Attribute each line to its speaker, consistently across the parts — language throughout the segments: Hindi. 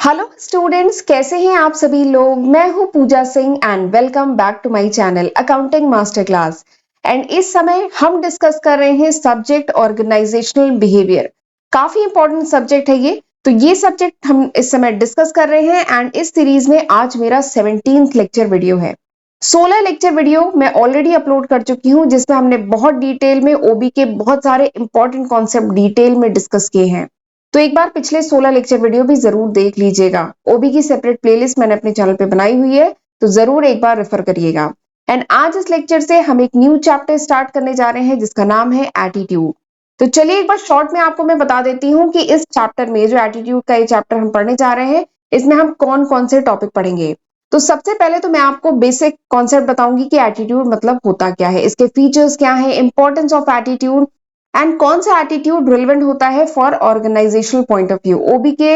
Speaker 1: हेलो स्टूडेंट्स, कैसे हैं आप सभी लोग। मैं हूं Pooja Singh and welcome back to my channel accounting master class. And इस समय हम डिस्कस कर रहे हैं सब्जेक्ट ऑर्गेनाइजेशनल बिहेवियर। काफी इंपॉर्टेंट सब्जेक्ट है ये। तो ये सब्जेक्ट हम इस समय डिस्कस कर रहे हैं एंड इस सीरीज में आज मेरा 17th लेक्चर वीडियो है। 16 लेक्चर वीडियो मैं ऑलरेडी अपलोड कर चुकी हूँ, जिसमें हमने बहुत डिटेल में ओबी के बहुत सारे इंपॉर्टेंट कॉन्सेप्ट डिटेल में डिस्कस किए हैं। तो एक बार पिछले 16 लेक्चर वीडियो भी जरूर देख लीजिएगा। ओबी की सेपरेट प्लेलिस्ट मैंने अपने चैनल पे बनाई हुई है, तो जरूर एक बार रेफर करिएगा। एंड आज इस लेक्चर से हम एक न्यू चैप्टर स्टार्ट करने जा रहे हैं, जिसका नाम है एटीट्यूड। तो चलिए एक बार शॉर्ट में आपको मैं बता देती हूँ कि इस चैप्टर में, जो एटीट्यूड का ये चैप्टर हम पढ़ने जा रहे हैं, इसमें हम कौन कौन से टॉपिक पढ़ेंगे। तो सबसे पहले तो मैं आपको बेसिक कॉन्सेप्ट बताऊंगी कि एटीट्यूड मतलब होता क्या है, इसके फीचर्स क्या है, इंपॉर्टेंस ऑफ एटीट्यूड एंड कौन सा एटीट्यूड रिलेवेंट होता है for organisational point of view. OB के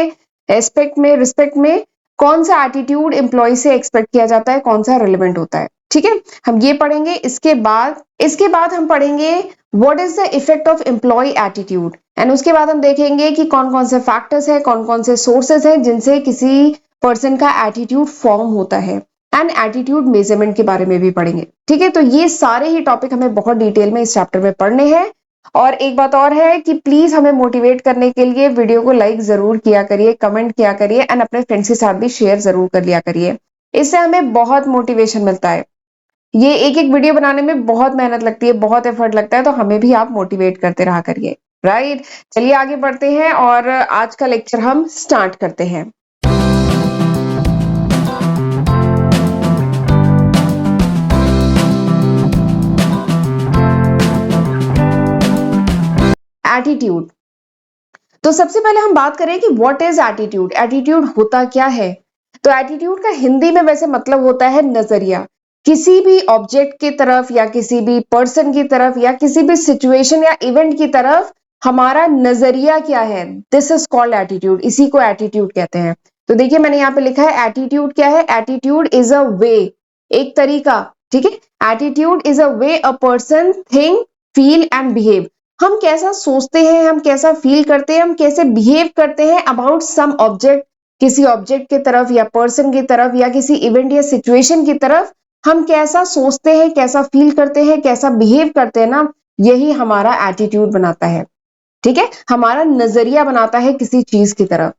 Speaker 1: एस्पेक्ट में, रिस्पेक्ट में कौन सा एटीट्यूड एम्प्लॉय से एक्सपेक्ट किया जाता है, कौन सा रिलेवेंट होता है। ठीक है, हम ये पढ़ेंगे। इसके बाद हम पढ़ेंगे what is the effect of employ attitude. And उसके बाद हम देखेंगे कि कौन कौन से फैक्टर्स है, कौन कौन से सोर्सेस है जिनसे किसी पर्सन का एटीट्यूड फॉर्म होता है। एंड एटीट्यूड मेजरमेंट के बारे में भी पढ़ेंगे। ठीक है, तो ये सारे ही टॉपिक हमें बहुत डिटेल में इस चैप्टर में पढ़ने हैं। और एक बात और है कि प्लीज हमें मोटिवेट करने के लिए वीडियो को लाइक जरूर किया करिए, कमेंट किया करिए एंड अपने फ्रेंड्स के साथ भी शेयर जरूर कर लिया करिए। इससे हमें बहुत मोटिवेशन मिलता है। ये एक एक वीडियो बनाने में बहुत मेहनत लगती है, बहुत एफर्ट लगता है, तो हमें भी आप मोटिवेट करते रहा करिए। राइट, चलिए आगे बढ़ते हैं और आज का लेक्चर हम स्टार्ट करते हैं। एटीट्यूड। तो सबसे पहले हम बात करें कि व्हाट इज एटीट्यूड। एटीट्यूड होता क्या है। तो एटीट्यूड का हिंदी में वैसे मतलब होता है नजरिया। किसी भी ऑब्जेक्ट की तरफ या किसी भी पर्सन की तरफ या किसी भी सिचुएशन या इवेंट की तरफ हमारा नजरिया क्या है, दिस इज कॉल्ड एटीट्यूड। इसी को एटीट्यूड कहते हैं। तो देखिए मैंने यहाँ पे लिखा है एटीट्यूड क्या है। एटीट्यूड इज अ वे, एक तरीका। ठीक है, attitude is a way a person think feel and behave. हम कैसा सोचते हैं, हम कैसा फील करते हैं, हम कैसे बिहेव करते हैं अबाउट सम ऑब्जेक्ट, किसी ऑब्जेक्ट की तरफ या पर्सन की तरफ या किसी इवेंट या सिचुएशन की तरफ हम कैसा सोचते हैं, कैसा फील करते हैं, कैसा बिहेव करते हैं ना, यही हमारा एटीट्यूड बनाता है। ठीक है, हमारा नजरिया बनाता है किसी चीज की तरफ।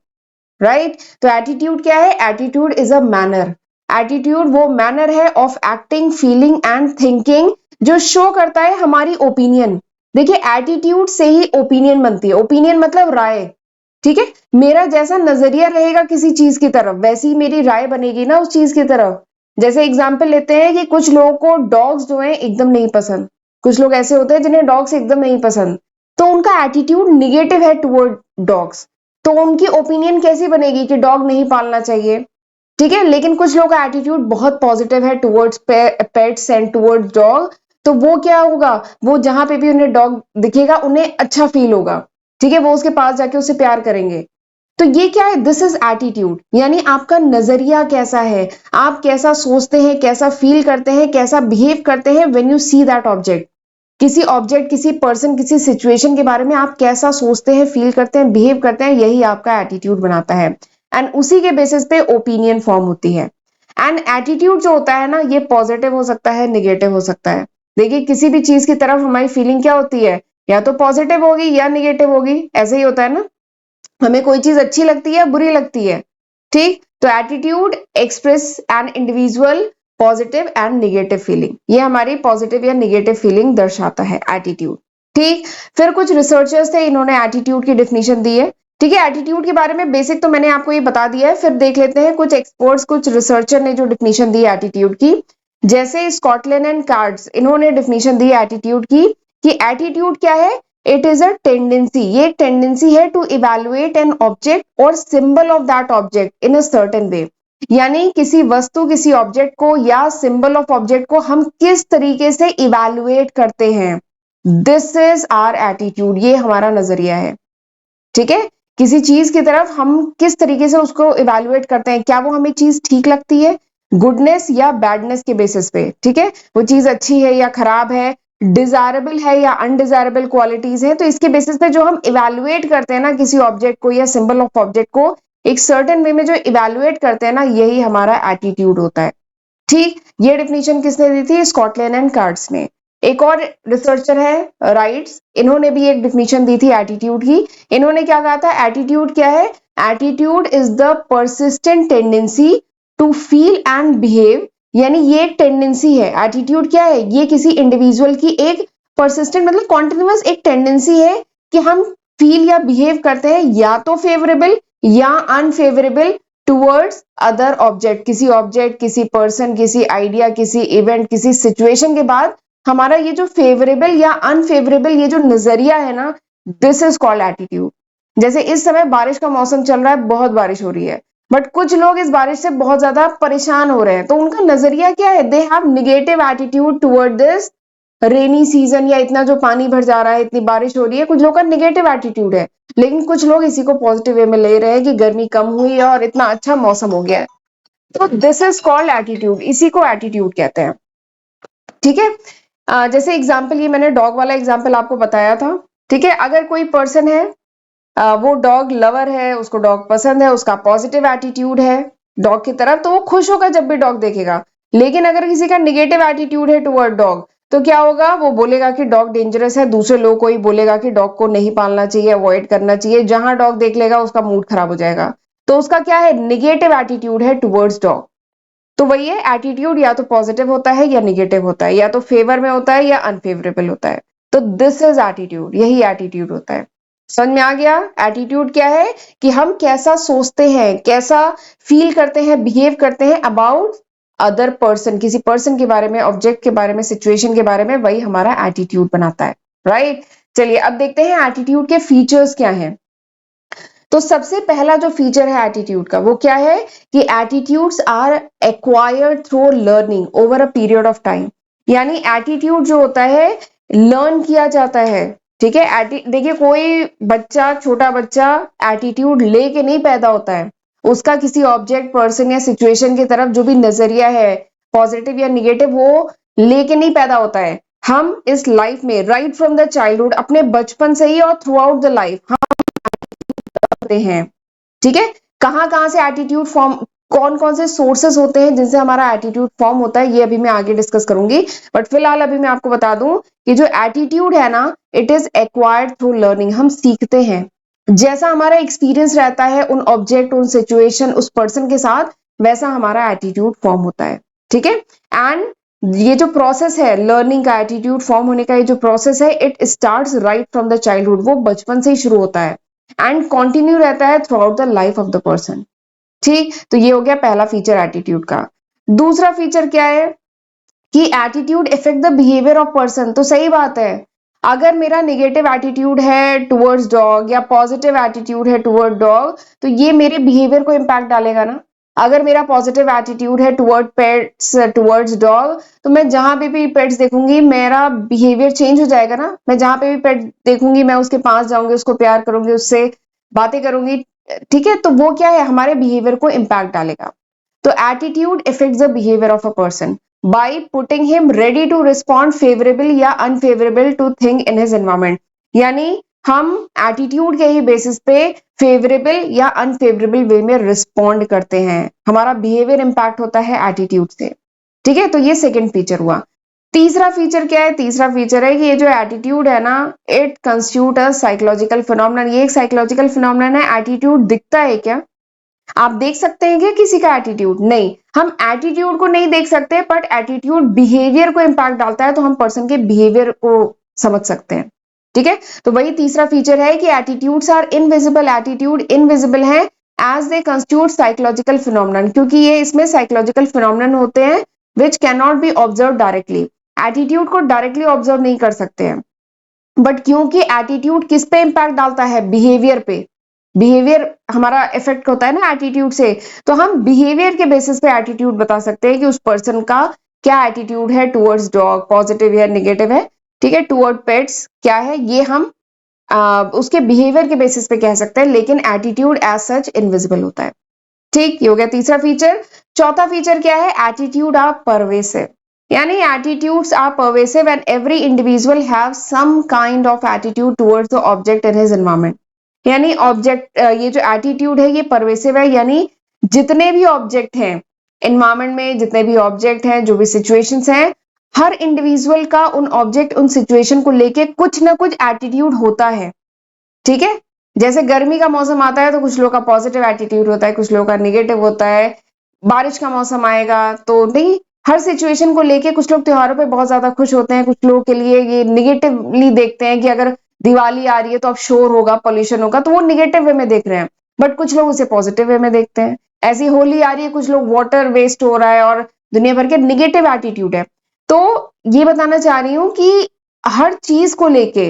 Speaker 1: राइट, तो एटीट्यूड क्या है। Attitude is a manner. Attitude वो मैनर है of acting, feeling and thinking, जो शो करता है हमारी ओपिनियन। देखिए एटीट्यूड से ही ओपिनियन बनती है। ओपिनियन मतलब राय। ठीक है, मेरा जैसा नजरिया रहेगा किसी चीज की तरफ, वैसी ही मेरी राय बनेगी ना उस चीज की तरफ। जैसे एग्जाम्पल लेते हैं कि कुछ लोगों को डॉग्स जो है एकदम नहीं पसंद। कुछ लोग ऐसे होते हैं जिन्हें डॉग्स एकदम नहीं पसंद, तो उनका एटीट्यूड निगेटिव है टुवर्ड डॉग्स। तो उनकी ओपिनियन कैसी बनेगी कि डॉग नहीं पालना चाहिए। ठीक है, लेकिन कुछ लोगों का एटीट्यूड बहुत पॉजिटिव है towards pets and towards dog. तो वो क्या होगा, वो जहां पे भी उन्हें डॉग दिखेगा उन्हें अच्छा फील होगा। ठीक है, वो उसके पास जाके उसे प्यार करेंगे। तो ये क्या है, दिस इज एटीट्यूड। यानी आपका नजरिया कैसा है, आप कैसा सोचते हैं, कैसा फील करते हैं, कैसा बिहेव करते हैं when you see that object. किसी ऑब्जेक्ट, किसी पर्सन, किसी सिचुएशन के बारे में आप कैसा सोचते हैं, फील करते हैं, बिहेव करते हैं, यही आपका एटीट्यूड बनाता है। एंड उसी के बेसिस पे ओपिनियन फॉर्म होती है। एंड एटीट्यूड जो होता है ना, ये पॉजिटिव हो सकता है, निगेटिव हो सकता है। देखिए किसी भी चीज की तरफ हमारी फीलिंग क्या होती है, या तो पॉजिटिव होगी या निगेटिव होगी। ऐसे ही होता है ना, हमें कोई चीज अच्छी लगती है, बुरी लगती है। ठीक, तो attitude express an individual positive and negative feeling. ये हमारी पॉजिटिव या निगेटिव फीलिंग दर्शाता है एटीट्यूड। ठीक, फिर कुछ रिसर्चर्स थे, इन्होंने एटीट्यूड की डेफिनेशन दी है। ठीक है, एटीट्यूड के बारे में बेसिक तो मैंने आपको ये बता दिया है। फिर देख लेते हैं कुछ एक्सपर्ट्स, कुछ रिसर्चर ने जो डेफिनेशन दी है एटीट्यूड की। जैसे स्कॉटलैंड एंड कार्ड्स, इन्होंने डेफिनेशन दी है एटीट्यूड की कि एटीट्यूड क्या है। इट इज अ टेंडेंसी, ये एक टेंडेंसी है टू इवेलुएट एन ऑब्जेक्ट और symbol of that object in a certain way. यानी किसी वस्तु, किसी ऑब्जेक्ट को या सिंबल ऑफ ऑब्जेक्ट को हम किस तरीके से इवेलुएट करते हैं, दिस इज आवर एटीट्यूड। ये हमारा नजरिया है। ठीक है, किसी चीज की तरफ हम किस तरीके से उसको इवेलुएट करते हैं, क्या वो हमें चीज ठीक लगती है, गुडनेस या बैडनेस के बेसिस पे। ठीक है, वो चीज अच्छी है या खराब है, डिजायरेबल है या अनडिजायरेबल क्वालिटीज है। तो इसके बेसिस पे जो हम इवेलुएट करते हैं ना किसी ऑब्जेक्ट को या सिंबल ऑफ ऑब्जेक्ट को, एक सर्टेन वे में जो इवेल्युएट करते हैं ना, यही हमारा एटीट्यूड होता है। ठीक, ये डेफिनेशन किसने दी थी? स्कॉटलैंड एंड कार्ड्स ने। एक और रिसर्चर है राइट्स, इन्होंने भी एक डेफिनेशन दी थी एटीट्यूड की। इन्होंने क्या कहा था? एटीट्यूड क्या है? Attitude is the persistent tendency to feel and behave, यानी ये एक टेंडेंसी है। एटीट्यूड क्या है? ये किसी इंडिविजुअल की एक परसिस्टेंट मतलब कॉन्टिन्यूअस एक टेंडेंसी है कि हम फील या बिहेव करते हैं या तो फेवरेबल या अनफेवरेबल टूवर्ड्स अदर ऑब्जेक्ट, किसी पर्सन, किसी आइडिया, किसी इवेंट, किसी सिचुएशन के बाद हमारा ये जो फेवरेबल या अनफेवरेबल ये जो नजरिया है ना, दिस इज कॉल्ड एटीट्यूड। जैसे इस समय बारिश का मौसम चल रहा है, बहुत बारिश हो रही है, बट कुछ लोग इस बारिश से बहुत ज्यादा परेशान हो रहे हैं, तो उनका नजरिया क्या है? They have negative attitude toward this rainy season, या इतना जो पानी भर जा रहा है, इतनी बारिश हो रही है, कुछ लोग का निगेटिव एटीट्यूड है। लेकिन कुछ लोग इसी को पॉजिटिव वे में ले रहे हैं कि गर्मी कम हुई है और इतना अच्छा मौसम हो गया है। तो दिस इज कॉल्ड एटीट्यूड, इसी को एटीट्यूड कहते हैं। ठीक है, जैसे एग्जाम्पल, ये मैंने डॉग वाला एग्जाम्पल आपको बताया था। ठीक है, अगर कोई पर्सन है, वो डॉग लवर है, उसको डॉग पसंद है, उसका पॉजिटिव एटीट्यूड है डॉग की तरफ, तो वो खुश होगा जब भी डॉग देखेगा। लेकिन अगर किसी का निगेटिव एटीट्यूड है टुवर्ड डॉग, तो क्या होगा? वो बोलेगा कि डॉग डेंजरस है, दूसरे लोग को ही बोलेगा कि डॉग को नहीं पालना चाहिए, अवॉइड करना चाहिए। जहां डॉग देख लेगा उसका मूड खराब हो जाएगा। तो उसका क्या है? निगेटिव एटीट्यूड है टुवर्ड्स डॉग। तो वही है, एटीट्यूड या तो पॉजिटिव होता है या निगेटिव होता है, या तो फेवर में होता है या अनफेवरेबल होता है। तो दिस इज एटीट्यूड, यही एटीट्यूड होता है। समझ में आ गया? एटीट्यूड क्या है? कि हम कैसा सोचते हैं, कैसा फील करते हैं, बिहेव करते हैं अबाउट अदर पर्सन, किसी पर्सन के बारे में, ऑब्जेक्ट के बारे में, सिचुएशन के बारे में, वही हमारा एटीट्यूड बनाता है। राइट, चलिए अब देखते हैं एटीट्यूड के फीचर्स क्या हैं। तो सबसे पहला जो फीचर है एटीट्यूड का, वो क्या है? कि attitudes are acquired through learning over a period of time. यानी एटीट्यूड जो होता है, लर्न किया जाता है। ठीक है, देखिए कोई बच्चा, छोटा बच्चा एटीट्यूड लेके नहीं पैदा होता है। उसका किसी ऑब्जेक्ट, पर्सन या सिचुएशन की तरफ जो भी नजरिया है, पॉजिटिव या निगेटिव, वो लेके नहीं पैदा होता है। हम इस लाइफ में राइट फ्रॉम द चाइल्डहुड, अपने बचपन से ही और थ्रू आउट द लाइफ होते हैं। ठीक है, कहां कहां से एटीट्यूड फॉर्म, कौन कौन से सोर्सेस होते हैं जिनसे हमारा एटीट्यूड फॉर्म होता है, ये अभी मैं आगे डिस्कस करूंगी। बट फिलहाल अभी मैं आपको बता दूं कि जो एटीट्यूड है ना, it is acquired through learning. हम सीखते हैं, जैसा हमारा एक्सपीरियंस रहता है उन ऑब्जेक्ट, उन सिचुएशन, उस पर्सन के साथ, वैसा हमारा एटीट्यूड फॉर्म होता है। ठीक है, एंड ये जो प्रोसेस है लर्निंग का, एटीट्यूड फॉर्म होने का, ये जो प्रोसेस है, it starts right from the childhood. वो बचपन से ही शुरू होता है एंड कंटिन्यू रहता है through out the life of the person. ठीक, तो ये हो गया पहला फीचर एटीट्यूड का। दूसरा फीचर क्या है? कि attitude effect the behaviour of person. तो सही बात है, अगर मेरा नेगेटिव एटीट्यूड है टुवर्ड्स डॉग या पॉजिटिव एटीट्यूड है टुवर्ड डॉग, तो ये मेरे बिहेवियर को इम्पैक्ट डालेगा ना। अगर मेरा पॉजिटिव एटीट्यूड है टुवर्ड पेट्स, टुवर्ड्स डॉग, तो मैं जहां पे भी पेट्स देखूंगी मेरा बिहेवियर चेंज हो जाएगा ना। मैं जहां पे भी पेट देखूंगी मैं उसके पास जाऊंगी, उसको प्यार करूंगी, उससे बातें करूंगी। ठीक है, तो वो क्या है? हमारे बिहेवियर को इम्पैक्ट डालेगा। तो attitude effects the behaviour of a person by putting him ready to respond favorable या unfavorable to thing in his environment। यानी हम एटीट्यूड के ही बेसिस पे फेवरेबल या अनफेवरेबल वे में रिस्पॉन्ड करते हैं। हमारा बिहेवियर इंपैक्ट होता है एटीट्यूड से। ठीक है, तो ये सेकंड फीचर हुआ। तीसरा फीचर क्या है? तीसरा फीचर है कि ये जो एटीट्यूड है ना, it constitute a psychological phenomenon. ये एक साइकोलॉजिकल फिनोमेनन है। एटीट्यूड दिखता है क्या? आप देख सकते हैं क्या किसी का एटीट्यूड? नहीं, हम एटीट्यूड को नहीं देख सकते, बट एटीट्यूड बिहेवियर को इंपैक्ट डालता है, तो हम पर्सन के बिहेवियर को समझ सकते हैं। ठीक है, तो वही तीसरा फीचर है कि attitudes are invisible. Attitude invisible है as they constitute psychological phenomenon, क्योंकि ये इसमें साइकोलॉजिकल फिनोमेनन होते हैं which can not be observe directly. Attitude को डायरेक्टली ऑब्जर्व नहीं कर सकते हैं, बट क्योंकि एटीट्यूड किस पे इंपैक्ट डालता है? बिहेवियर पे। बिहेवियर हमारा इफेक्ट होता है ना एटीट्यूड से, तो हम बिहेवियर के बेसिस पे एटीट्यूड बता सकते हैं कि उस पर्सन का क्या एटीट्यूड है टुवर्ड्स डॉग, पॉजिटिव या नेगेटिव है। ठीक है, टुवर्ड पेट्स क्या है, ये हम उसके बिहेवियर के बेसिस पे कह सकते हैं, लेकिन एटीट्यूड एज सच इनविजिबल होता है। ठीक, ये हो गया तीसरा फीचर। चौथा फीचर क्या है? Attitude are pervasive. यानी attitudes are pervasive and every individual have some kind of attitude towards the object in his environment. यानी ऑब्जेक्ट, ये जो एटीट्यूड है ये परवेसिव है, यानी जितने भी ऑब्जेक्ट हैं एनवायरमेंट में, जितने भी ऑब्जेक्ट हैं, जो भी सिचुएशंस हैं, हर इंडिविजुअल का उन ऑब्जेक्ट उन सिचुएशन को लेके कुछ ना कुछ एटीट्यूड होता है। ठीक है, जैसे गर्मी का मौसम आता है तो कुछ लोगों का पॉजिटिव एटीट्यूड होता है, कुछ लोगों का निगेटिव होता है। बारिश का मौसम आएगा तो नहीं, हर सिचुएशन को लेके कुछ लोग त्योहारों पे बहुत ज्यादा खुश होते हैं, कुछ लोगों के लिए ये निगेटिवली देखते हैं कि अगर दिवाली आ रही है तो अब शोर होगा, पोल्यूशन होगा, तो वो निगेटिव वे में देख रहे हैं। बट कुछ लोग उसे पॉजिटिव वे में देखते हैं। ऐसी होली आ रही है, कुछ लोग वाटर वेस्ट हो रहा है और दुनिया भर के निगेटिव एटीट्यूड है। तो ये बताना चाह रही हूं कि हर चीज को लेके,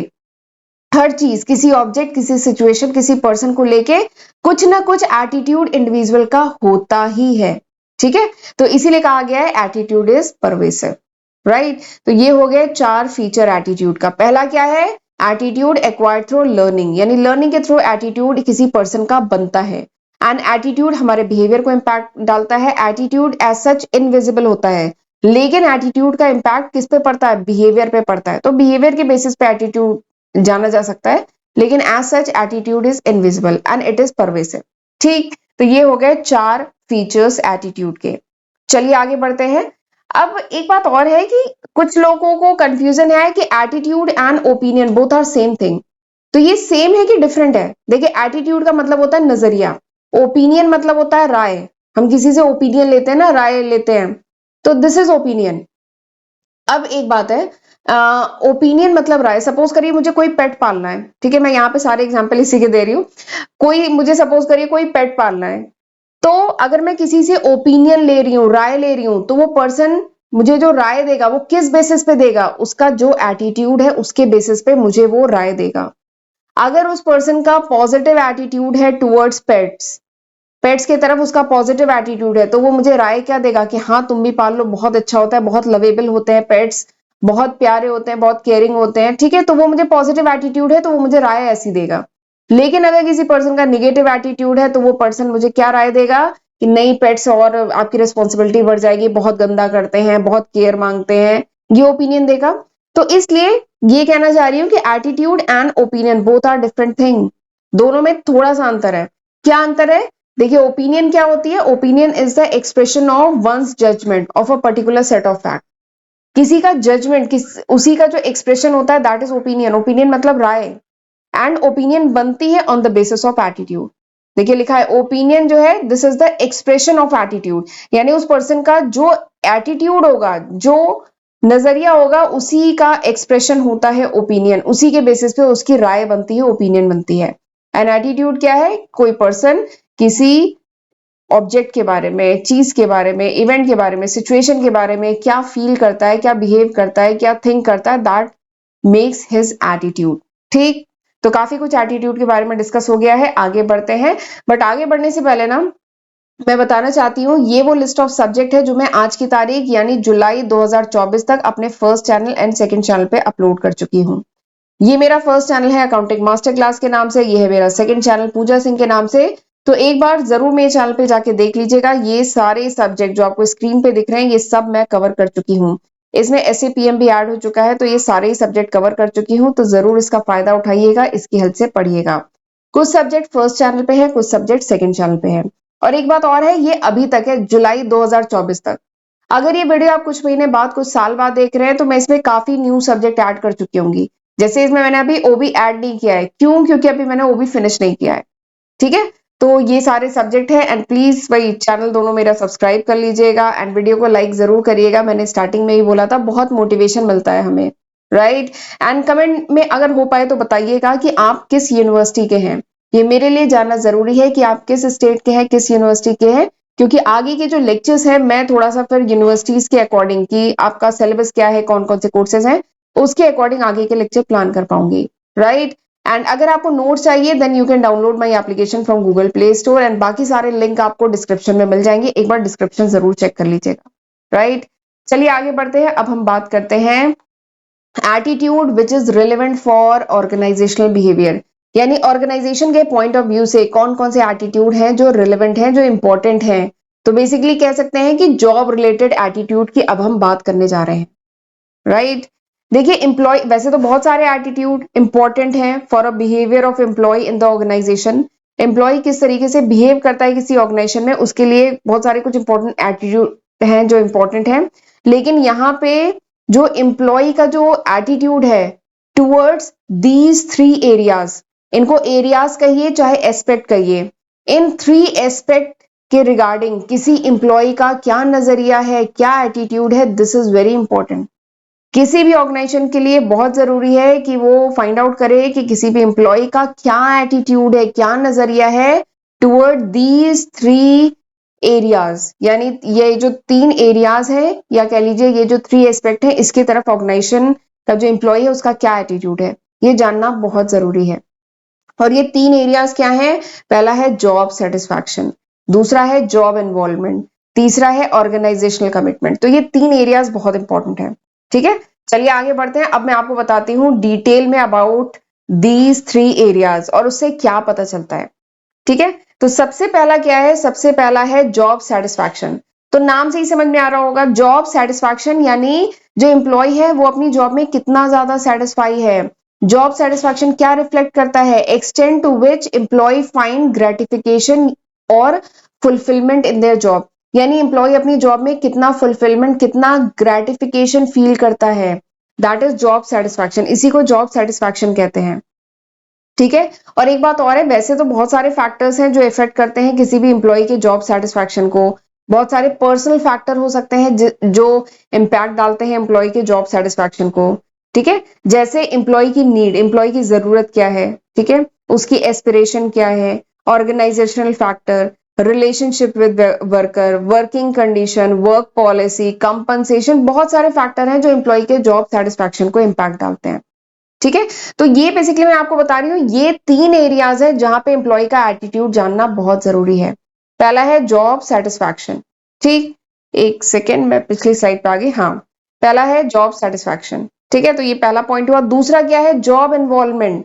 Speaker 1: हर चीज, किसी ऑब्जेक्ट, किसी सिचुएशन, किसी पर्सन को लेके कुछ ना कुछ एटीट्यूड इंडिविजुअल का होता ही है। ठीक है, तो इसीलिए कहा गया है एटीट्यूड इज परवेसिव। राइट, तो ये हो गए 4 फीचर एटीट्यूड का। पहला क्या है? एटीट्यूड एक्वायर्ड थ्रू लर्निंग, यानी लर्निंग के थ्रू एटीट्यूड किसी पर्सन का बनता है। एंड एटीट्यूड हमारे बिहेवियर को इंपैक्ट डालता है। एटीट्यूड एज सच इनविजिबल होता है, लेकिन एटीट्यूड का इंपैक्ट किस पे पड़ता है? बिहेवियर पे पड़ता है। तो बिहेवियर के बेसिस पे एटीट्यूड जाना जा सकता है, लेकिन as such attitude is invisible and it is pervasive. ठीक, तो ये हो गए 4 फीचर्स एटीट्यूड के। चलिए आगे बढ़ते हैं। अब एक बात और है कि कुछ लोगों को कंफ्यूजन है कि attitude and opinion both are same thing. तो ये सेम है कि डिफरेंट है? देखिए, एटीट्यूड का मतलब होता है नजरिया, ओपिनियन मतलब होता है राय। हम किसी से ओपिनियन लेते हैं ना, राय लेते हैं, तो दिस इज ओपिनियन। अब एक बात है, ओपिनियन मतलब राय। सपोज करिए मुझे कोई पेट पालना है, ठीक है, मैं यहाँ पे सारे एग्जांपल इसी के दे रही हूँ। कोई मुझे सपोज करिए कोई पेट पालना है, तो अगर मैं किसी से ओपिनियन ले रही हूँ, राय ले रही हूँ, तो वो पर्सन मुझे जो राय देगा वो किस बेसिस पे देगा? उसका जो एटीट्यूड है उसके बेसिस पे मुझे वो राय देगा। अगर उस पर्सन का पॉजिटिव एटीट्यूड है टुवर्ड्स पेट्स, पेट्स की तरफ उसका पॉजिटिव एटीट्यूड है, तो वो मुझे राय क्या देगा कि हाँ तुम भी पाल लो, बहुत अच्छा होता है, बहुत लवेबल होते हैं पेट्स, बहुत प्यारे होते हैं, बहुत केयरिंग होते हैं। ठीक है, तो वो मुझे पॉजिटिव एटीट्यूड है तो वो मुझे राय ऐसी देगा। लेकिन अगर किसी पर्सन का निगेटिव एटीट्यूड है तो वो पर्सन मुझे क्या राय देगा कि नहीं, पेट्स और आपकी रिस्पॉन्सिबिलिटी बढ़ जाएगी, बहुत गंदा करते हैं, बहुत केयर मांगते हैं, ये ओपिनियन देगा। तो इसलिए ये कहना चाह रही हूँ कि attitude and opinion both are different thing. दोनों में थोड़ा सा अंतर है। क्या अंतर है? देखिए, ओपिनियन क्या होती है? Opinion is the expression of one's judgement of a particular set of fact. किसी का जजमेंट, उसी का जो एक्सप्रेशन होता है, दैट इज ओपिनियन। ओपिनियन मतलब राय। एंड ओपिनियन बनती है on the basis of attitude. देखिए लिखा है ओपिनियन जो है, this is the expression of attitude, यानी उस पर्सन का जो एटीट्यूड होगा, जो नजरिया होगा, उसी का एक्सप्रेशन होता है ओपिनियन। उसी के बेसिस पे उसकी राय बनती है, ओपिनियन बनती है। एंड एटीट्यूड क्या है? कोई पर्सन किसी ऑब्जेक्ट के बारे में, चीज के बारे में, इवेंट के बारे में, सिचुएशन के बारे में क्या फील करता है, क्या बिहेव करता है, क्या थिंक करता है, दैट मेक्स हिज एटीट्यूड। ठीक, तो काफी कुछ एटीट्यूड के बारे में डिस्कस हो गया है, आगे बढ़ते हैं। बट आगे बढ़ने से पहले ना मैं बताना चाहती हूँ, ये वो लिस्ट ऑफ सब्जेक्ट है जो मैं आज की तारीख यानी जुलाई 2024 तक अपने first channel and second channel पे अपलोड कर चुकी हूँ। ये मेरा फर्स्ट चैनल है अकाउंटिंग मास्टर क्लास के नाम से, ये है मेरा सेकंड चैनल पूजा सिंह के नाम से। तो एक बार जरूर मेरे चैनल पे जाके देख लीजिएगा। ये सारे सब्जेक्ट जो आपको स्क्रीन पे दिख रहे हैं, ये सब मैं कवर कर चुकी हूँ। इसमें SAPM भी ऐड हो चुका है, तो ये सारे ही सब्जेक्ट कवर कर चुकी हूँ। तो जरूर इसका फायदा उठाइएगा, इसकी हेल्प से पढ़िएगा। कुछ सब्जेक्ट फर्स्ट चैनल पे है, कुछ सब्जेक्ट सेकंड चैनल पे है। और एक बात और है, ये अभी तक है, जुलाई 2024 तक। अगर ये वीडियो आप कुछ महीने बाद, कुछ साल बाद देख रहे हैं, तो मैं इसमें काफी न्यू सब्जेक्ट ऐड कर चुकी होंगी। जैसे इसमें मैंने अभी ओबी ऐड नहीं किया है, क्यों? क्योंकि अभी मैंने ओबी फिनिश नहीं किया है। ठीक है, तो ये सारे सब्जेक्ट हैं। एंड प्लीज भाई चैनल दोनों मेरा सब्सक्राइब कर लीजिएगा एंड वीडियो को लाइक जरूर करिएगा। मैंने स्टार्टिंग में ही बोला था, बहुत मोटिवेशन मिलता है हमें, राइट। एंड कमेंट में अगर हो पाए तो बताइएगा कि आप किस यूनिवर्सिटी के हैं। ये मेरे लिए जानना जरूरी है कि आप किस स्टेट के हैं, किस यूनिवर्सिटी के हैं, क्योंकि आगे के जो लेक्चर्स हैं मैं थोड़ा सा फिर यूनिवर्सिटीज के अकॉर्डिंग, कि आपका सिलेबस क्या है, कौन कौन से कोर्सेज हैं, उसके अकॉर्डिंग आगे के लेक्चर प्लान कर पाऊंगी, राइट। एंड अगर आपको नोट्स चाहिए then you can download my application from Google Play Store, and बाकी सारे लिंक आपको डिस्क्रिप्शन में मिल जाएंगे। एक बार डिस्क्रिप्शन जरूर चेक कर लीजिएगा, राइट। चलिए आगे बढ़ते हैं। अब हम बात करते हैं attitude which is relevant for organisational behaviour, यानी ऑर्गेनाइजेशन के पॉइंट ऑफ व्यू से कौन कौन से एटीट्यूड हैं जो रिलेवेंट हैं, जो इंपॉर्टेंट हैं। तो बेसिकली कह सकते हैं कि जॉब रिलेटेड एटीट्यूड की अब हम बात करने जा रहे हैं, राइट। देखिए एम्प्लॉय, वैसे तो बहुत सारे एटीट्यूड इंपॉर्टेंट हैं for a behaviour of employ in the organisation. Employ किस तरीके से बिहेव करता है किसी ऑर्गेनाइजेशन में, उसके लिए बहुत सारे कुछ इंपॉर्टेंट एटीट्यूड हैं जो इंपॉर्टेंट हैं। लेकिन यहाँ पे जो एम्प्लॉय का जो एटीट्यूड है टुवर्ड्स दीज थ्री एरियाज, इनको एरियाज कहिए चाहे एस्पेक्ट कहिए, इन थ्री एस्पेक्ट के रिगार्डिंग किसी एम्प्लॉय का क्या नजरिया है, क्या एटीट्यूड है, दिस इज वेरी इंपॉर्टेंट। किसी भी ऑर्गेनाइजेशन के लिए बहुत जरूरी है कि वो फाइंड आउट करे कि किसी भी एम्प्लॉय का क्या एटीट्यूड है, क्या नजरिया है टुवर्ड दीज थ्री एरियाज, यानी ये जो तीन एरियाज है या कह लीजिए ये जो थ्री एस्पेक्ट है, इसकी तरफ ऑर्गेनाइजेशन का जो एम्प्लॉय है उसका क्या एटीट्यूड है, ये जानना बहुत जरूरी है। और ये तीन एरियाज क्या है? पहला है जॉब सेटिस्फैक्शन, दूसरा है जॉब इन्वॉल्वमेंट, तीसरा है ऑर्गेनाइजेशनल कमिटमेंट। तो ये तीन एरियाज बहुत इंपॉर्टेंट है। ठीक है, चलिए आगे बढ़ते हैं। अब मैं आपको बताती हूँ डिटेल में अबाउट दीज थ्री एरियाज और उससे क्या पता चलता है। ठीक है, तो सबसे पहला क्या है? सबसे पहला है जॉब सेटिस्फैक्शन। तो नाम से ही समझ में आ रहा होगा, जॉब सेटिस्फैक्शन यानी जो एम्प्लॉय है वो अपनी जॉब में कितना ज्यादा सेटिस्फाई है। जॉब सेटिस्फैक्शन क्या रिफ्लेक्ट करता है? Extend to which employ find gratification और फुलफिलमेंट इन देयर जॉब, यानी एम्प्लॉय अपनी जॉब में कितना फुलफिलमेंट, कितना ग्रेटिफिकेशन फील करता है, दैट इज जॉब सेटिस्फैक्शन। इसी को जॉब सेटिस्फैक्शन कहते हैं। ठीक है, और एक बात और है, वैसे तो बहुत सारे फैक्टर्स हैं जो इफेक्ट करते हैं किसी भी एम्प्लॉय के जॉब सेटिस्फैक्शन को। बहुत सारे पर्सनल फैक्टर हो सकते हैं जो इम्पैक्ट डालते हैं एम्प्लॉय के जॉब सेटिस्फैक्शन को। ठीक है, जैसे एम्प्लॉय की नीड, एम्प्लॉय की जरूरत क्या है, ठीक है, उसकी एस्पिरेशन क्या है, organisational factor, relationship with worker, working condition, work policy, compensation, बहुत सारे फैक्टर हैं जो एम्प्लॉय के जॉब सेटिस्फैक्शन को इम्पैक्ट डालते हैं। ठीक है, तो ये बेसिकली मैं आपको बता रही हूँ, ये तीन एरियाज है जहां पे एम्प्लॉय का एटीट्यूड जानना बहुत जरूरी है। पहला है जॉब सेटिस्फैक्शन। ठीक, एक सेकेंड, मैं पिछली स्लाइड पे आ गई। हाँ, पहला है जॉब सेटिस्फैक्शन। ठीक है, तो ये पहला पॉइंट हुआ। दूसरा क्या है? Job involvement.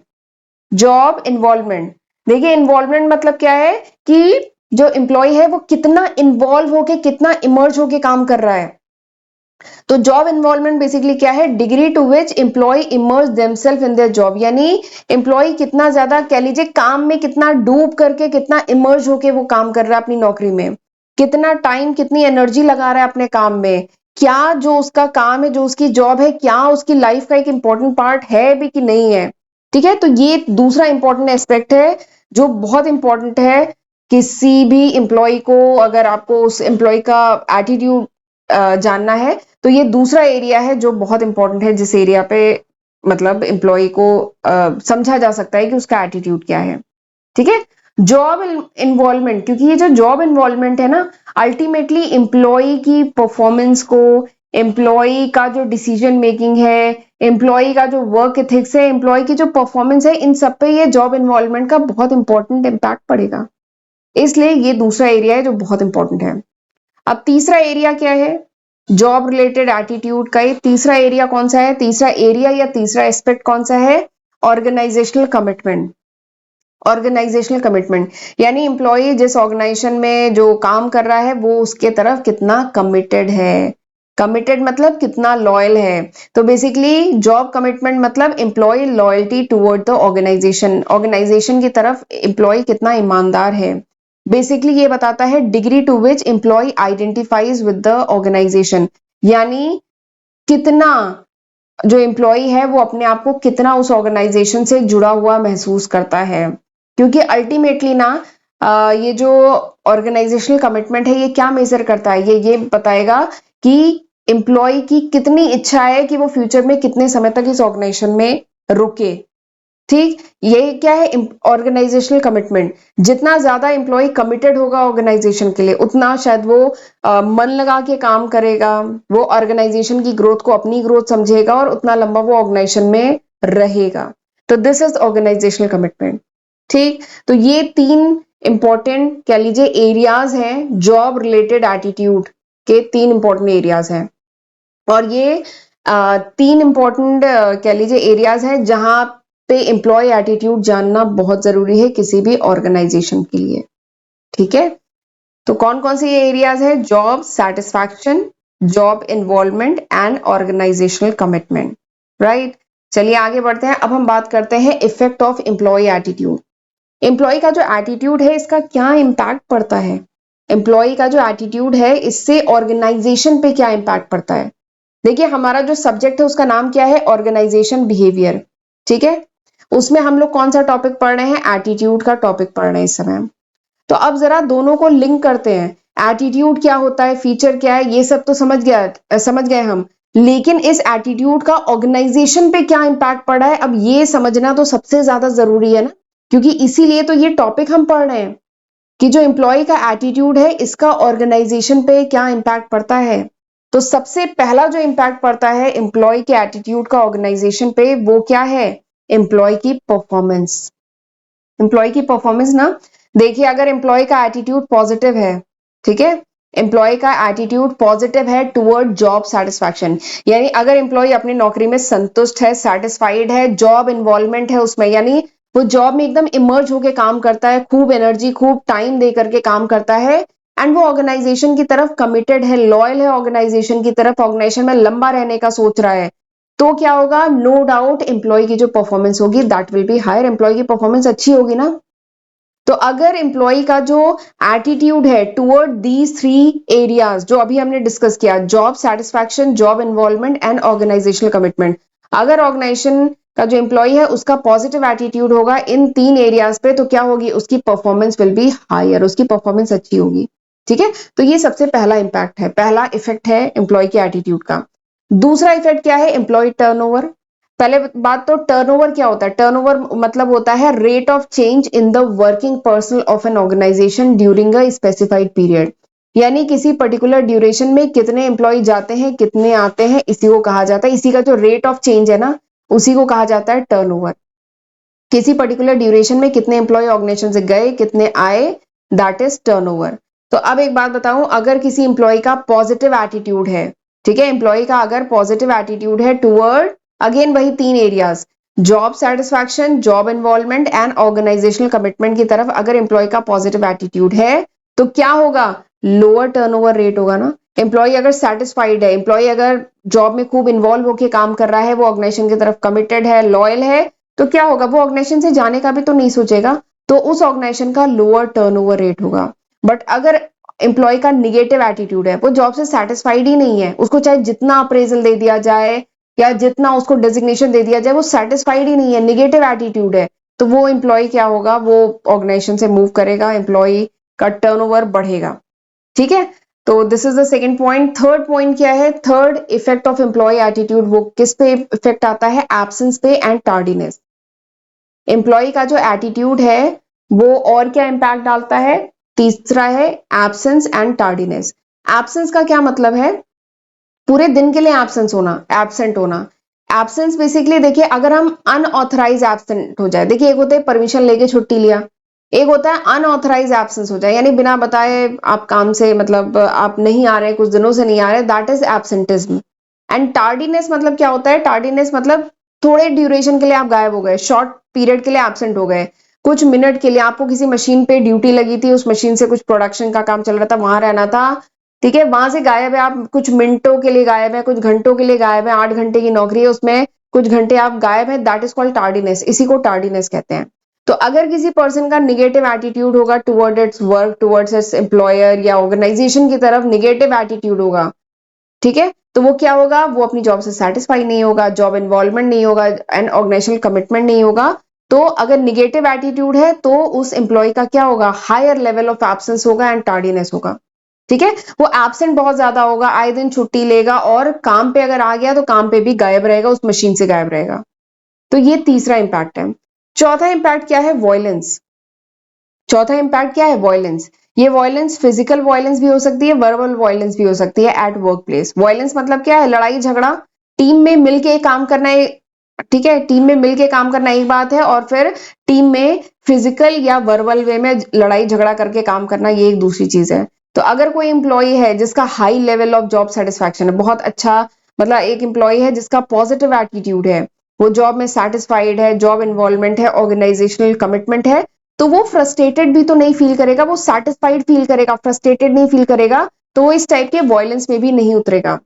Speaker 1: जॉब इन्वॉल्वमेंट, देखिए इन्वॉल्वमेंट मतलब क्या है कि जो एम्प्लॉय है वो कितना इन्वॉल्व होके, कितना इमर्ज होके काम कर रहा है। तो जॉब इन्वॉल्वमेंट बेसिकली क्या है? Degree to which employ immerse themselves in their job, यानी एम्प्लॉय कितना ज्यादा कह लीजिए काम में कितना डूब करके, कितना इमर्ज होके वो काम कर रहा है अपनी नौकरी में, कितना टाइम, कितनी एनर्जी लगा रहा है अपने काम में, क्या जो उसका काम है, जो उसकी जॉब है, क्या उसकी लाइफ का एक इंपॉर्टेंट पार्ट है भी कि नहीं है। ठीक है, तो ये दूसरा इंपॉर्टेंट एस्पेक्ट है जो बहुत इंपॉर्टेंट है किसी भी एम्प्लॉय को। अगर आपको उस एम्प्लॉय का एटीट्यूड जानना है तो ये दूसरा एरिया है जो बहुत इंपॉर्टेंट है, जिस एरिया पे मतलब एम्प्लॉय को समझा जा सकता है कि उसका एटीट्यूड क्या है। ठीक है, जॉब इन्वॉल्वमेंट, क्योंकि ये जो जॉब इन्वॉल्वमेंट है ना, अल्टीमेटली एम्प्लॉय की परफॉर्मेंस को, एम्प्लॉय का जो डिसीजन मेकिंग है, एम्प्लॉय का जो वर्क एथिक्स है, एम्प्लॉय की जो परफॉर्मेंस है, इन सब पे ये जॉब इन्वॉल्वमेंट का बहुत इंपॉर्टेंट इम्पैक्ट पड़ेगा। इसलिए ये दूसरा एरिया है जो बहुत इंपॉर्टेंट है। अब तीसरा एरिया क्या है? जॉब रिलेटेड एटीट्यूड का ये तीसरा एरिया कौन सा है? तीसरा एरिया या तीसरा एस्पेक्ट कौन सा है? Organisational commitment. ऑर्गेनाइजेशनल कमिटमेंट यानी एम्प्लॉय जिस ऑर्गेनाइजेशन में जो काम कर रहा है वो उसके तरफ कितना कमिटेड है। कमिटेड मतलब कितना लॉयल है। तो बेसिकली जॉब कमिटमेंट मतलब employ loyalty toward the organisation, organisation की तरफ एम्प्लॉय कितना ईमानदार है। बेसिकली ये बताता है degree to which employ identifies with the organisation, यानी कितना जो एम्प्लॉय है वो अपने आप को कितना उस ऑर्गेनाइजेशन से जुड़ा हुआ महसूस करता है। क्योंकि अल्टीमेटली ना ये जो ऑर्गेनाइजेशनल कमिटमेंट है ये क्या मेजर करता है? ये बताएगा कि एम्प्लॉय की कितनी इच्छा है कि वो फ्यूचर में कितने समय तक इस ऑर्गेनाइजेशन में रुके। ठीक, ये क्या है? Organisational commitment. जितना ज्यादा एम्प्लॉय कमिटेड होगा ऑर्गेनाइजेशन के लिए, उतना शायद वो मन लगा के काम करेगा, वो ऑर्गेनाइजेशन की ग्रोथ को अपनी ग्रोथ समझेगा और उतना लंबा वो ऑर्गेनाइजेशन में रहेगा। तो दिस इज ऑर्गेनाइजेशनल कमिटमेंट। ठीक, तो ये तीन इंपॉर्टेंट कह लीजिए एरियाज हैं, जॉब रिलेटेड एटीट्यूड के तीन इंपॉर्टेंट एरियाज हैं। और ये तीन इंपॉर्टेंट कह लीजिए एरियाज हैं जहां पे एम्प्लॉय एटीट्यूड जानना बहुत जरूरी है किसी भी ऑर्गेनाइजेशन के लिए। ठीक है, तो कौन कौन से ये एरियाज है? Job satisfaction, job involvement and organisational commitment. Right. चलिए आगे बढ़ते हैं। अब हम बात करते हैं effect of employ attitude. Employ का जो एटीट्यूड है इसका क्या इम्पैक्ट पड़ता है। एम्प्लॉय का जो एटीट्यूड है इससे ऑर्गेनाइजेशन पे क्या इम्पैक्ट पड़ता है। देखिए हमारा जो सब्जेक्ट है उसका नाम क्या है, ऑर्गेनाइजेशन बिहेवियर। ठीक है, उसमें हम लोग कौन सा टॉपिक पढ़ रहे हैं, एटीट्यूड का टॉपिक पढ़ रहे हैं इस समय। तो अब जरा दोनों को लिंक करते हैं। एटीट्यूड क्या होता है, फीचर क्या है, ये सब तो समझ गए हम। लेकिन इस एटीट्यूड का ऑर्गेनाइजेशन पे क्या इंपैक्ट पड़ा है, अब ये समझना तो सबसे ज्यादा जरूरी है ना, क्योंकि इसीलिए तो ये टॉपिक हम पढ़ रहे हैं कि जो एम्प्लॉय का एटीट्यूड है इसका ऑर्गेनाइजेशन पे क्या इंपैक्ट पड़ता है। तो सबसे पहला जो इंपैक्ट पड़ता है एम्प्लॉय के एटीट्यूड का ऑर्गेनाइजेशन पे, वो क्या है, एम्प्लॉय की परफॉर्मेंस। एम्प्लॉय की परफॉर्मेंस ना, देखिए अगर एम्प्लॉय का एटीट्यूड पॉजिटिव है, ठीक है, एम्प्लॉय का एटीट्यूड पॉजिटिव है टुवर्ड जॉब सेटिस्फैक्शन, यानी अगर एम्प्लॉय अपनी नौकरी में संतुष्ट है, सेटिस्फाइड है, जॉब इन्वॉल्वमेंट है उसमें, यानी वो जॉब में एकदम इमर्ज होकर काम करता है, खूब एनर्जी खूब टाइम दे करके काम करता है, एंड वो ऑर्गेनाइजेशन की तरफ कमिटेड है, लॉयल है ऑर्गेनाइजेशन की तरफ, ऑर्गेनाइजेशन में लंबा रहने का सोच रहा है, तो क्या होगा, नो डाउट एम्प्लॉय की जो परफॉर्मेंस होगी that will be higher, employ की परफॉर्मेंस अच्छी होगी ना। तो अगर एम्प्लॉय का जो एटीट्यूड है टुवर्ड दीज थ्री एरियाज जो अभी हमने डिस्कस किया, job satisfaction, job involvement and organisational commitment, अगर ऑर्गेनाइजेशन का जो एम्प्लॉय है उसका पॉजिटिव एटीट्यूड होगा इन तीन एरियाज पे, तो क्या होगी, उसकी परफॉर्मेंस विल बी हायर, उसकी परफॉर्मेंस अच्छी होगी। ठीक है, तो ये सबसे पहला इंपैक्ट है, पहला इफेक्ट है एम्प्लॉय के एटीट्यूड का। दूसरा इफेक्ट क्या है, एम्प्लॉय टर्नओवर। पहले बात तो टर्नओवर क्या होता है, टर्नओवर मतलब होता है rate of change in the working personal of an organisation during a specified period, यानी किसी पर्टिकुलर ड्यूरेशन में कितने एम्प्लॉय जाते हैं कितने आते हैं, इसी को कहा जाता है, इसी का जो रेट ऑफ चेंज है ना उसी को कहा जाता है टर्नओवर। किसी पर्टिकुलर ड्यूरेशन में कितने एम्प्लॉय ऑर्गेनाइजेशन से गए कितने आए, दैट इज टर्नओवर। तो अब एक बात बताऊं, अगर किसी एम्प्लॉय का पॉजिटिव एटीट्यूड है, ठीक है, एम्प्लॉय का अगर पॉजिटिव एटीट्यूड है टुवर्ड, अगेन वही तीन areas, job satisfaction, job involvement and organisational commitment की तरफ अगर एम्प्लॉय का पॉजिटिव एटीट्यूड है, तो क्या होगा, लोअर टर्नओवर रेट होगा ना। एम्प्लॉय अगर सेटिस्फाइड है, एम्प्लॉय अगर जॉब में खूब इन्वॉल्व होकर काम कर रहा है, वो ऑर्गेनाइजेशन की तरफ कमिटेड है, लॉयल है, तो क्या होगा, वो ऑर्गेनाइजेशन से जाने का भी तो नहीं सोचेगा, तो उस ऑर्गेनाइजेशन का लोअर टर्नओवर रेट होगा। बट अगर एम्प्लॉय का निगेटिव एटीट्यूड है, वो जॉब से सेटिस्फाइड ही नहीं है, उसको चाहे जितना अप्रेजल दे दिया जाए या जितना उसको डेजिग्नेशन दे दिया जाए, वो सेटिस्फाइड ही नहीं है, निगेटिव एटीट्यूड है, तो वो एम्प्लॉय क्या होगा, वो ऑर्गेनाइजेशन से मूव करेगा, एम्प्लॉय का टर्नओवर बढ़ेगा। ठीक है, तो this is the second point. Third point क्या है, third effect of employ attitude, वो किस पे इफेक्ट आता है, एब्सेंस पे एंड टार्डीनेस। एम्प्लॉय का जो एटीट्यूड है वो और क्या इंपैक्ट डालता है, तीसरा है एब्सेंस एंड टार्डीनेस। एब्सेंस का क्या मतलब है, पूरे दिन के लिए एब्सेंस होना, एब्सेंट होना। एब्सेंस बेसिकली देखिए अगर हम अनऑथराइज एब्सेंट हो जाए, देखिए एक होता है परमिशन लेके छुट्टी लिया, एक होता है अनऑथराइज एब्सेंस हो जाए, यानी बिना बताए आप काम से, मतलब आप नहीं आ रहे, कुछ दिनों से नहीं आ रहे, that is absenteeism. And tardiness मतलब क्या होता है, टार्डीनेस मतलब थोड़े ड्यूरेशन के लिए आप गायब हो गए, शॉर्ट पीरियड के लिए एब्सेंट हो गए, कुछ मिनट के लिए आपको किसी मशीन पे ड्यूटी लगी थी, उस मशीन से कुछ प्रोडक्शन का काम चल रहा था, वहां रहना था, ठीक है, वहां से गायब है आप, कुछ मिनटों के लिए गायब है, कुछ घंटों के लिए गायब है, 8 घंटे की नौकरी है उसमें कुछ घंटे आप गायब है, दैट इज कॉल्ड टार्डीनेस, इसी को टार्डीनेस कहते हैं। तो अगर किसी पर्सन का निगेटिव एटीट्यूड होगा toward it's work, towards it's employer या ऑर्गेनाइजेशन की तरफ निगेटिव एटीट्यूड होगा, ठीक है, तो वो क्या होगा, वो अपनी जॉब से सेटिस्फाई नहीं होगा, जॉब इन्वॉल्वमेंट नहीं होगा एंड ऑर्गेनाइजेशनल कमिटमेंट नहीं होगा। तो अगर निगेटिव एटीट्यूड है तो उस एम्प्लॉय का क्या होगा, हायर लेवल ऑफ एब्सेंस होगा एंड टार्डीनेस होगा। ठीक है, वो एब्सेंट बहुत ज्यादा होगा, आए दिन छुट्टी लेगा, और काम पे अगर आ गया तो काम पे भी गायब रहेगा, उस मशीन से गायब रहेगा। तो ये तीसरा इंपैक्ट है। चौथा इंपैक्ट क्या है, वॉयलेंस। चौथा इंपैक्ट क्या है, वॉयलेंस। ये वॉयलेंस फिजिकल वॉयलेंस भी हो सकती है, वर्बल वॉयलेंस भी हो सकती है एट वर्क प्लेस। वॉयलेंस मतलब क्या है, लड़ाई झगड़ा, टीम में मिलके काम करना है, ठीक है, टीम में मिलके काम करना एक बात है, और फिर टीम में फिजिकल या वर्बल वे में लड़ाई झगड़ा करके काम करना, ये एक दूसरी चीज है। तो अगर कोई इंप्लॉय है जिसका high level of job satisfaction है, बहुत अच्छा, मतलब एक इंप्लॉय है जिसका पॉजिटिव एटीट्यूड है, वो जॉब में सेटिस्फाइड है, जॉब इन्वॉल्वमेंट है, ऑर्गेनाइजेशनल कमिटमेंट है, तो वो फ्रस्ट्रेटेड भी तो नहीं फील करेगा, वो सेटिस्फाइड फील करेगा, फ्रस्ट्रेटेड नहीं फील करेगा, तो वो इस टाइप के वॉयलेंस में भी नहीं उतरेगा।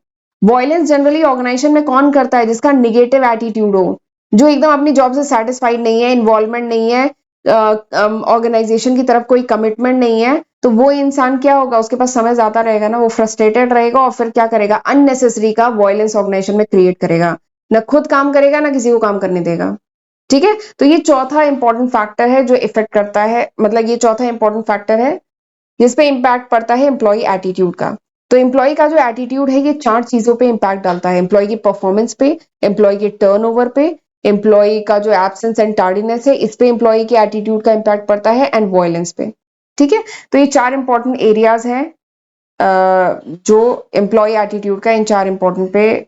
Speaker 1: वॉयलेंस जनरली ऑर्गेनाइजेशन में कौन करता है? जिसका निगेटिव एटीट्यूड हो, जो एकदम अपनी जॉब से सेटिस्फाइड नहीं है, इन्वॉल्वमेंट नहीं है, ऑर्गेनाइजेशन की तरफ कोई कमिटमेंट नहीं है, तो वो इंसान क्या होगा? उसके पास समय ज्यादा रहेगा ना, वो फ्रस्ट्रेटेड रहेगा और फिर क्या करेगा? अननेसेसरी का वॉयलेंस ऑर्गेनाइजेशन में क्रिएट करेगा, ना खुद काम करेगा ना किसी को काम करने देगा। ठीक है, तो ये चौथा इंपॉर्टेंट फैक्टर है जो इफेक्ट करता है, मतलब ये चौथा इंपॉर्टेंट फैक्टर है जिस पे इम्पैक्ट पड़ता है एम्प्लॉय एटीट्यूड का। तो एम्प्लॉय का जो एटीट्यूड है ये 4 चीजों पे इम्पैक्ट डालता है, एम्प्लॉय की परफॉर्मेंस पे, एम्प्लॉय के टर्नओवर पे, एम्प्लॉय का जो एब्सेंस एंड टार्डीनेस है इस पे एम्प्लॉय के एटीट्यूड का इम्पैक्ट पड़ता है, एंड वॉयलेंस पे। ठीक है, तो ये 4 इंपॉर्टेंट एरियाज हैं जो एम्प्लॉय एटीट्यूड का इन 4 इंपॉर्टेंट पे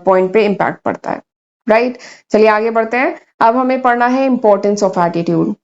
Speaker 1: पॉइंट पे इम्पैक्ट पड़ता है। राइट, चलिए आगे बढ़ते हैं। अब हमें पढ़ना है इंपॉर्टेंस ऑफ एटीट्यूड।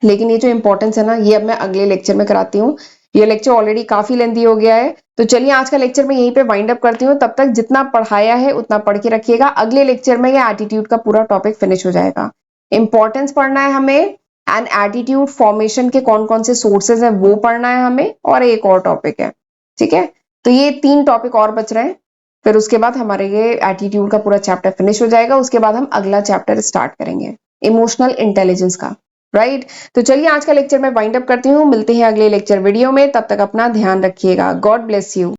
Speaker 1: लेकिन ये जो इंपॉर्टेंस है ना, ये अब मैं अगले लेक्चर में कराती हूँ। ये लेक्चर ऑलरेडी काफी लेंथी हो गया है, तो चलिए आज का लेक्चर मैं यहीं पे वाइंड अप करती हूँ। तब तक जितना पढ़ाया है उतना पढ़ के रखिएगा, अगले लेक्चर में ये एटीट्यूड का पूरा टॉपिक फिनिश हो जाएगा। इंपॉर्टेंस पढ़ना है हमें, एंड एटीट्यूड फॉर्मेशन के कौन कौन से सोर्सेज हैं वो पढ़ना है हमें, और एक और टॉपिक है। ठीक है, तो ये 3 टॉपिक और बच रहे हैं, फिर उसके बाद हमारे ये एटीट्यूड का पूरा चैप्टर फिनिश हो जाएगा। उसके बाद हम अगला चैप्टर स्टार्ट करेंगे, इमोशनल इंटेलिजेंस का। राइट, तो चलिए आज का लेक्चर मैं वाइंड अप करती हूँ, मिलते हैं अगले लेक्चर वीडियो में, तब तक अपना ध्यान रखिएगा। God bless you.